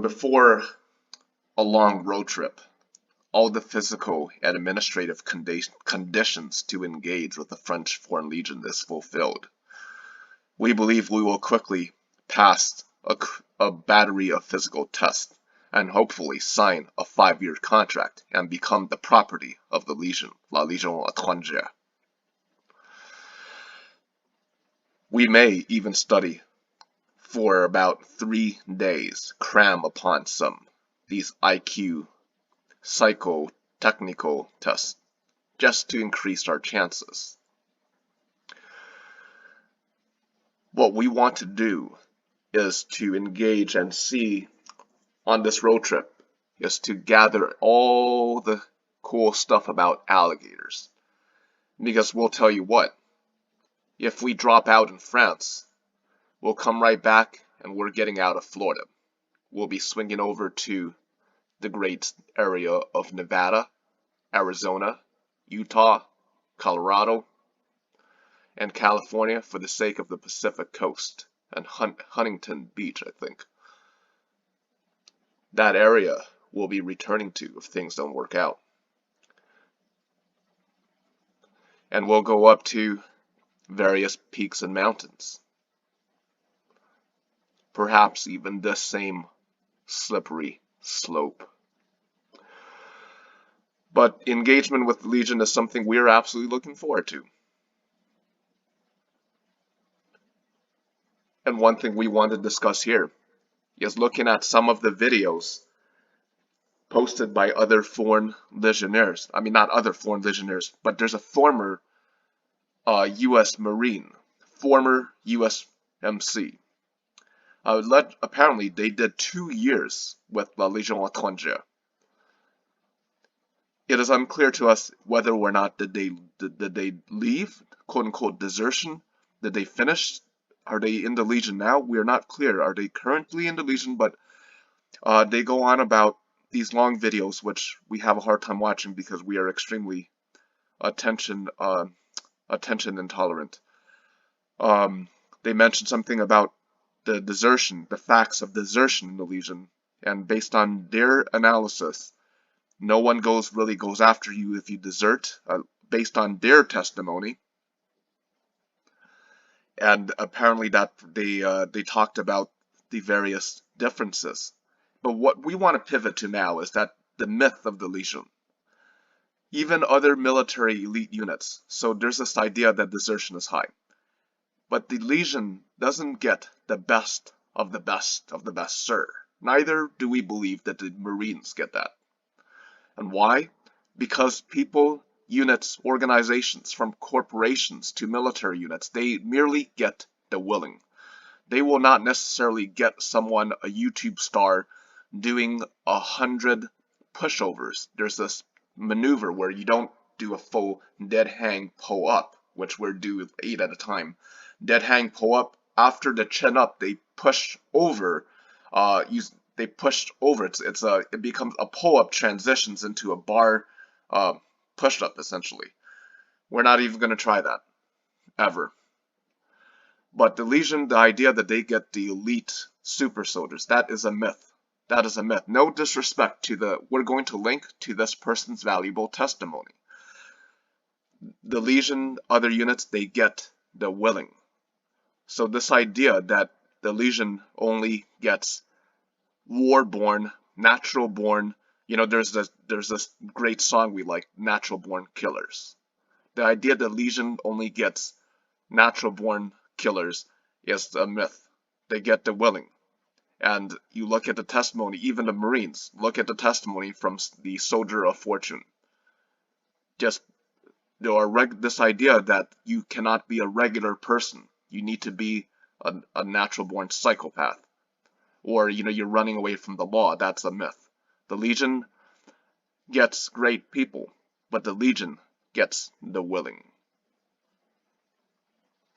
Before a long road trip, all the physical and administrative conditions to engage with the French Foreign Legion is fulfilled. We believe we will quickly pass a battery of physical tests and hopefully sign a 5-year contract and become the property of the Legion, La Légion étrangère. We may even study for about 3 days, cram upon these IQ psycho-technical tests, just to increase our chances. What we want to do is to engage and see on this road trip is to gather all the cool stuff about alligators. Because we'll tell you what, if we drop out in France, we'll come right back and we're getting out of Florida. We'll be swinging over to the great area of Nevada, Arizona, Utah, Colorado, and California for the sake of the Pacific Coast and Huntington Beach, I think. That area we'll be returning to if things don't work out. And we'll go up to various peaks and mountains. Perhaps even this same slippery slope. But engagement with the Legion is something we're absolutely looking forward to. And one thing we want to discuss here is looking at some of the videos posted by other foreign legionnaires. I mean, not other foreign legionnaires, but there's a former U.S. Marine, former U.S. MC. Apparently, they did 2 years with La Légion étrangère. It is unclear to us whether or not did they leave, quote unquote desertion. Did they finish? Are they in the Legion now? We are not clear. Are they currently in the Legion? But they go on about these long videos, which we have a hard time watching because we are extremely attention intolerant. They mentioned something about the desertion, the facts of desertion in the Legion, and based on their analysis, no one really goes after you if you desert, based on their testimony. And apparently that they talked about the various differences. But what we want to pivot to now is that the myth of the Legion. Even other military elite units, so there's this idea that desertion is high. But the Legion doesn't get the best of the best of the best, sir. Neither do we believe that the Marines get that. And why? Because people, units, organizations, from corporations to military units, they merely get the willing. They will not necessarily get someone, a YouTube star, doing 100 pushovers. There's this maneuver where you don't do a full dead hang pull up, which we're do 8 at a time. Dead hang pull up, after the chin up, they push over. They pushed over. It becomes a pull up transitions into a bar push up essentially. We're not even going to try that ever. But the Legion, the idea that they get the elite super soldiers, that is a myth. That is a myth. No disrespect to we're going to link to this person's valuable testimony. The Legion, other units, they get the willing. So this idea that the Legion only gets war-born, natural-born, there's this great song we like, natural-born killers. The idea that Legion only gets natural-born killers is a myth. They get the willing. And you look at the testimony, even the Marines, look at the testimony from the Soldier of Fortune. Just this idea that you cannot be a regular person. You need to be a natural-born psychopath. Or, you're running away from the law. That's a myth. The Legion gets great people, but the Legion gets the willing.